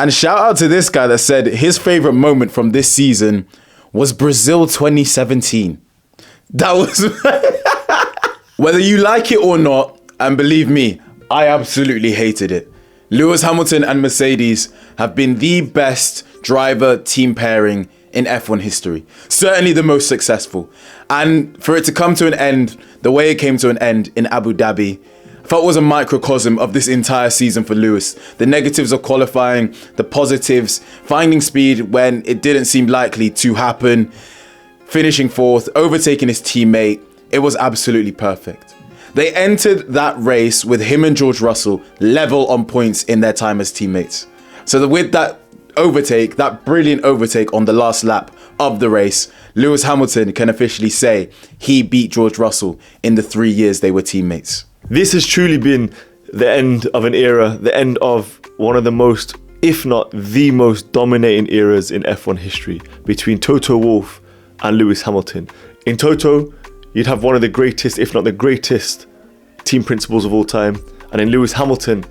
And shout out to this guy that said his favourite moment from this season was Brazil 2017. That was... Whether you like it or not, and believe me, I absolutely hated it. Lewis Hamilton and Mercedes have been the best driver-team pairing in F1 history. Certainly the most successful. And for it to come to an end, the way it came to an end in Abu Dhabi, I felt was a microcosm of this entire season for Lewis. The negatives of qualifying, the positives, finding speed when it didn't seem likely to happen, finishing fourth, overtaking his teammate. It was absolutely perfect. They entered that race with him and George Russell level on points in their time as teammates. So with that overtake, that brilliant overtake on the last lap of the race, Lewis Hamilton can officially say he beat George Russell in the 3 years they were teammates. This has truly been the end of an era, the end of one of the most, if not the most dominating eras in F1 history between Toto Wolff and Lewis Hamilton. In Toto, you'd have one of the greatest, if not the greatest, team principals of all time. And in Lewis Hamilton,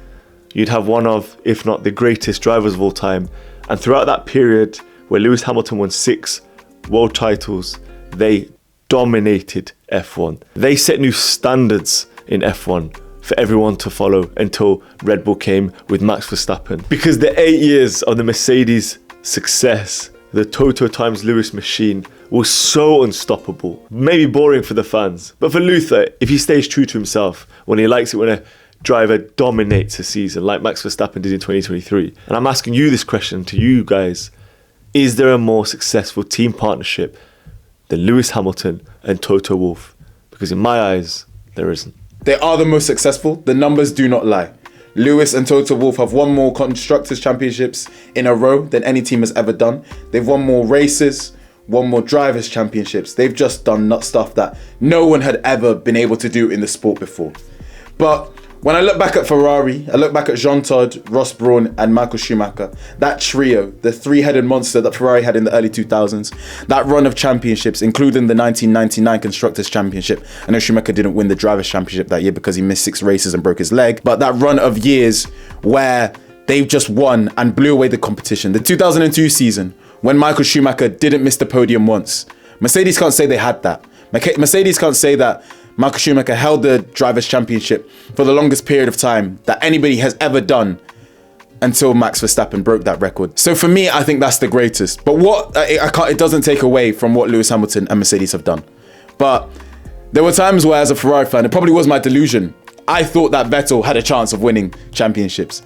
you'd have one of, if not the greatest drivers of all time. And throughout that period where Lewis Hamilton won 6 world titles, they dominated F1. They set new standards in F1 for everyone to follow until Red Bull came with Max Verstappen. Because the 8 years of the Mercedes success, the Toto times Lewis machine, was so unstoppable. Maybe boring for the fans, but for Luther, if he stays true to himself, when he likes it when a driver dominates a season like Max Verstappen did in 2023. And I'm asking you this question to you guys. Is there a more successful team partnership than Lewis Hamilton and Toto Wolff? Because in my eyes, there isn't. They are the most successful. The numbers do not lie. Lewis and Toto Wolff have won more Constructors Championships in a row than any team has ever done. They've won more races, won more Drivers' Championships. They've just done stuff that no one had ever been able to do in the sport before. But when I look back at Ferrari, I look back at Jean Todt, Ross Brawn and Michael Schumacher, that trio, the three-headed monster that Ferrari had in the early 2000s, that run of championships, including the 1999 Constructors Championship. I know Schumacher didn't win the Drivers' Championship that year because he missed 6 races and broke his leg, but that run of years where they've just won and blew away the competition. The 2002 season, when Michael Schumacher didn't miss the podium once. Mercedes can't say they had that. Mercedes can't say that Michael Schumacher held the Drivers' Championship for the longest period of time that anybody has ever done until Max Verstappen broke that record. So for me, I think that's the greatest. But it doesn't take away from what Lewis Hamilton and Mercedes have done. But there were times where, as a Ferrari fan, it probably was my delusion, I thought that Vettel had a chance of winning championships.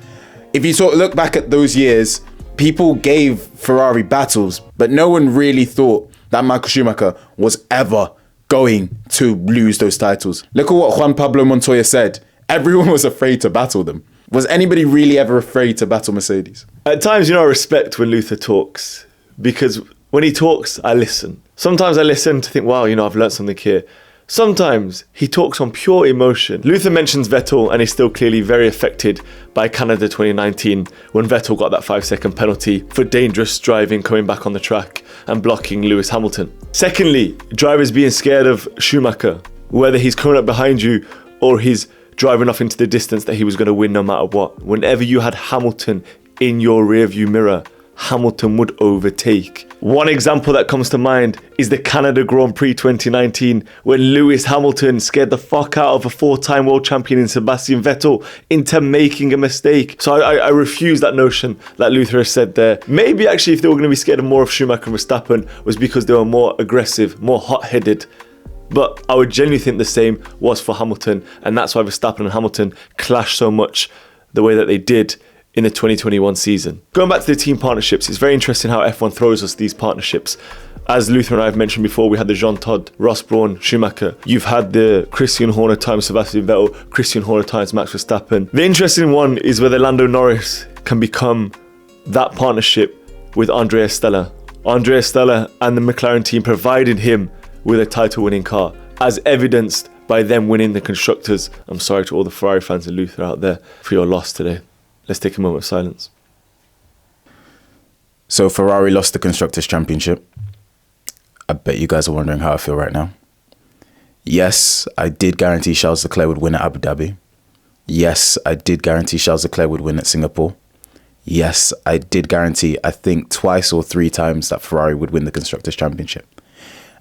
If you look back at those years, people gave Ferrari battles, but no one really thought that Michael Schumacher was ever going to lose those titles. Look at what Juan Pablo Montoya said. Everyone was afraid to battle them. Was anybody really ever afraid to battle Mercedes? At times, I respect when Luther talks, because when he talks, I listen. Sometimes I listen to think, wow, I've learned something here. Sometimes he talks on pure emotion. Luther mentions Vettel and he's still clearly very affected by Canada 2019 when Vettel got that 5-second penalty for dangerous driving coming back on the track and blocking Lewis Hamilton. Secondly, drivers being scared of Schumacher, whether he's coming up behind you or he's driving off into the distance that he was going to win no matter what. Whenever you had Hamilton in your rearview mirror, Hamilton would overtake. One example that comes to mind is the Canada Grand Prix 2019 when Lewis Hamilton scared the fuck out of a 4-time world champion in Sebastian Vettel into making a mistake. So I refuse that notion that Luther has said there. Maybe actually if they were going to be scared more of Schumacher and Verstappen was because they were more aggressive, more hot-headed. But I would genuinely think the same was for Hamilton, and that's why Verstappen and Hamilton clashed so much the way that they did in the 2021 season. Going back to the team partnerships, it's very interesting how F1 throws us these partnerships. As Luther and I have mentioned before, we had the Jean Todt, Ross Brawn, Schumacher. You've had the Christian Horner times Sebastian Vettel, Christian Horner times Max Verstappen. The interesting one is whether Lando Norris can become that partnership with Andrea Stella. Andrea Stella and the McLaren team provided him with a title-winning car, as evidenced by them winning the Constructors. I'm sorry to all the Ferrari fans and Luther out there for your loss today. Let's take a moment of silence. So Ferrari lost the Constructors Championship. I bet you guys are wondering how I feel right now. Yes, I did guarantee Charles Leclerc would win at Abu Dhabi. Yes, I did guarantee Charles Leclerc would win at Singapore. yes, I did guarantee, I think twice or 3 times that Ferrari would win the Constructors Championship.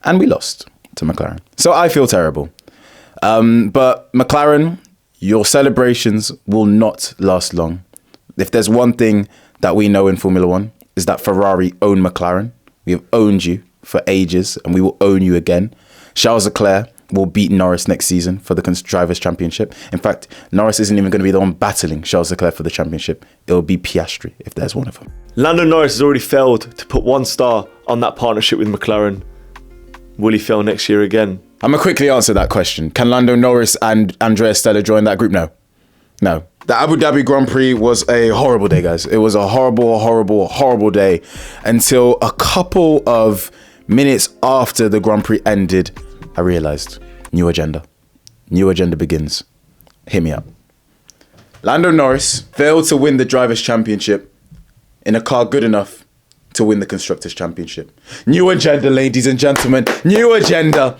And we lost to McLaren. So I feel terrible. But McLaren, your celebrations will not last long. If there's one thing that we know in Formula One, is that Ferrari own McLaren. We have owned you for ages, and we will own you again. Charles Leclerc will beat Norris next season for the Drivers' Championship. In fact, Norris isn't even going to be the one battling Charles Leclerc for the championship. It will be Piastri, if there's one of them. Lando Norris has already failed to put 1 star on that partnership with McLaren. Will he fail next year again? I'm going to quickly answer that question. Can Lando Norris and Andrea Stella join that group? No. The Abu Dhabi Grand Prix was a horrible day, guys. It was a horrible day until a couple of minutes after the Grand Prix ended, I realised, new agenda. New agenda begins. Hit me up. Lando Norris failed to win the Drivers' Championship in a car good enough to win the Constructors' Championship. New agenda, ladies and gentlemen. New agenda.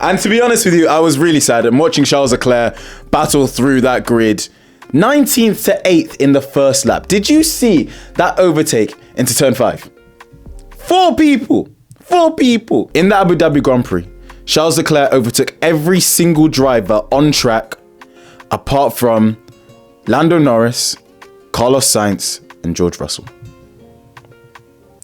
And to be honest with you, I was really sad. I'm watching Charles Leclerc battle through that grid. 19th to 8th in the first lap. Did you see that overtake into turn 5? 4 people. In the Abu Dhabi Grand Prix, Charles Leclerc overtook every single driver on track apart from Lando Norris, Carlos Sainz, and George Russell.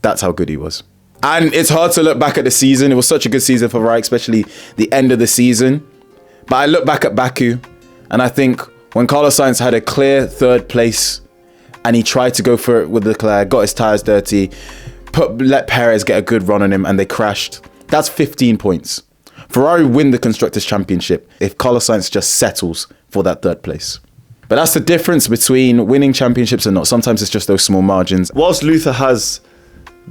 That's how good he was. And it's hard to look back at the season. It was such a good season for Ferrari, especially the end of the season. But I look back at Baku, and I think when Carlos Sainz had a clear 3rd place and he tried to go for it with Leclerc, got his tyres dirty, let Perez get a good run on him, and they crashed. That's 15 points. Ferrari win the Constructors' Championship if Carlos Sainz just settles for that 3rd place. But that's the difference between winning championships and not. Sometimes it's just those small margins. Whilst Luther has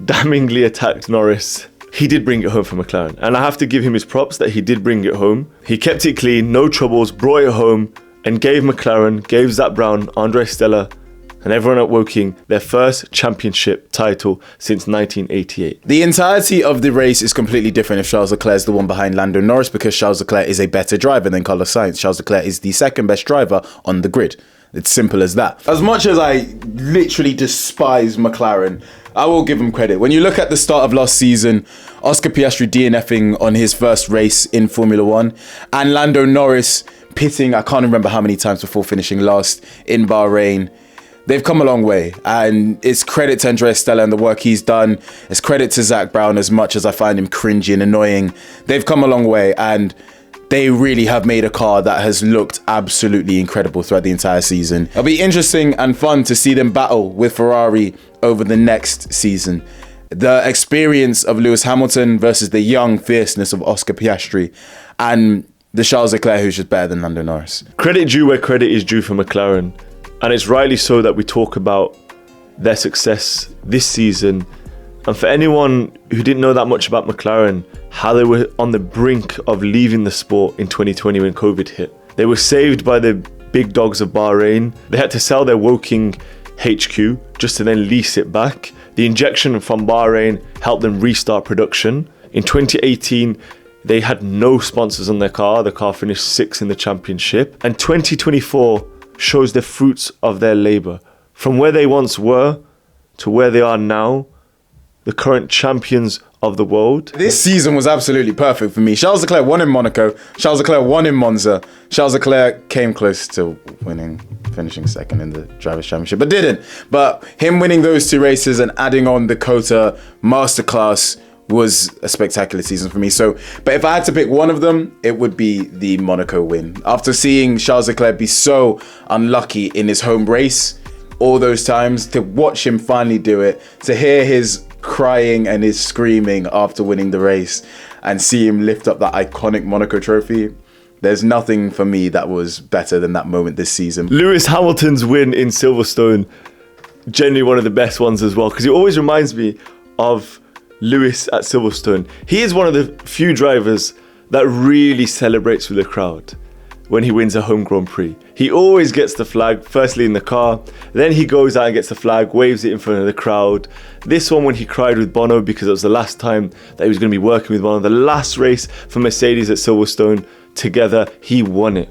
damningly attacked Norris, he did bring it home for McLaren. And I have to give him his props that he did bring it home. He kept it clean, no troubles, brought it home, and gave McLaren, gave Zak Brown, Andrea Stella, and everyone at Woking their first championship title since 1988. The entirety of the race is completely different if Charles Leclerc is the one behind Lando Norris, because Charles Leclerc is a better driver than Carlos Sainz. Charles Leclerc is the 2nd best driver on the grid. It's simple as that. As much as I literally despise McLaren, I will give him credit. When you look at the start of last season, Oscar Piastri DNFing on his first race in Formula One, and Lando Norris pitting, I can't remember how many times before finishing last in Bahrain. They've come a long way, and it's credit to Andrea Stella and the work he's done. It's credit to Zak Brown, as much as I find him cringy and annoying. They've come a long way, and they really have made a car that has looked absolutely incredible throughout the entire season. It'll be interesting and fun to see them battle with Ferrari over the next season. The experience of Lewis Hamilton versus the young fierceness of Oscar Piastri, and the Charles Leclerc who's just better than Lando Norris. Credit due where credit is due for McLaren. And it's rightly so that we talk about their success this season. And for anyone who didn't know that much about McLaren, how they were on the brink of leaving the sport in 2020 when COVID hit. They were saved by the big dogs of Bahrain. They had to sell their Woking HQ just to then lease it back. The injection from Bahrain helped them restart production. In 2018, they had no sponsors on their car. The car finished 6th in the championship. And 2024 shows the fruits of their labour. From where they once were to where they are now, the current champions of the world. This season was absolutely perfect for me. Charles Leclerc won in Monaco. Charles Leclerc won in Monza. Charles Leclerc came close to finishing 2nd in the Drivers' Championship, but didn't. But him winning those 2 races and adding on the Cota Masterclass was a spectacular season for me. But if I had to pick one of them, it would be the Monaco win. After seeing Charles Leclerc be so unlucky in his home race all those times, to watch him finally do it, to hear his crying and his screaming after winning the race, and see him lift up that iconic Monaco trophy, there's nothing for me that was better than that moment this season. Lewis Hamilton's win in Silverstone, generally one of the best ones as well, because it always reminds me of Lewis at Silverstone. He is one of the few drivers that really celebrates with the crowd when he wins a home Grand Prix. He always gets the flag, firstly in the car, then he goes out and gets the flag, waves it in front of the crowd. This one when he cried with Bono because it was the last time that he was going to be working with Bono, the last race for Mercedes at Silverstone together, he won it.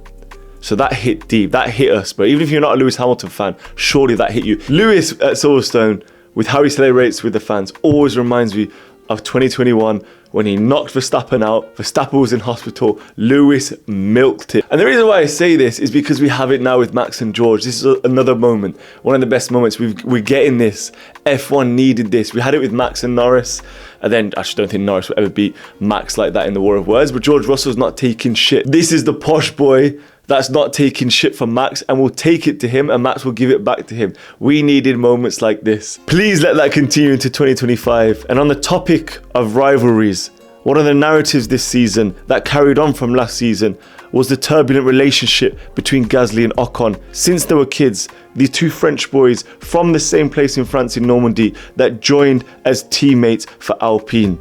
So that hit deep, that hit us. But even if you're not a Lewis Hamilton fan, surely that hit you. Lewis at Silverstone, with how he celebrates with the fans, always reminds me of 2021 when he knocked Verstappen out. Verstappen was in hospital. Lewis milked it. And the reason why I say this is because we have it now with Max and George. This is another moment, one of the best moments. We're getting this. F1 needed this. We had it with Max and Norris. And then, I actually don't think Norris will ever beat Max like that in the war of words. But George Russell's not taking shit. This is the posh boy that's not taking shit from Max and will take it to him, and Max will give it back to him. We needed moments like this. Please let that continue into 2025. And on the topic of rivalries, one of the narratives this season that carried on from last season was the turbulent relationship between Gasly and Ocon. Since they were kids, the two French boys from the same place in France, in Normandy, that joined as teammates for Alpine.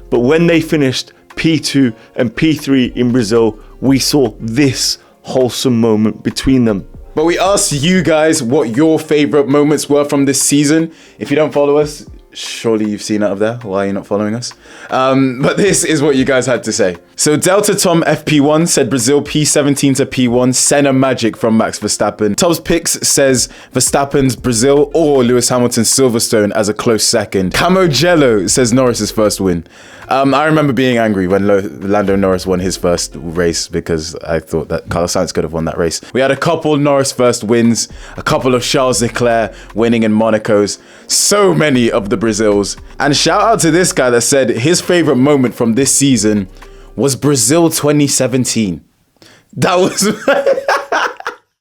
But when they finished P2 and P3 in Brazil, we saw this wholesome moment between them. But we asked you guys what your favourite moments were from this season. If you don't follow us, surely you've seen it up there. Why are you not following us? But this is what you guys had to say. So Delta Tom FP1 said Brazil P17 to P1, Senna magic from Max Verstappen. Tom's Picks says Verstappen's Brazil or Lewis Hamilton's Silverstone as a close second. Camo Jello says Norris's first win. I remember being angry when Lando Norris won his first race because I thought that Carlos Sainz could have won that race. We had a couple Norris first wins, a couple of Charles Leclerc winning in Monaco's, so many of the Brazils. And shout out to this guy that said his favourite moment from this season was Brazil 2017. That was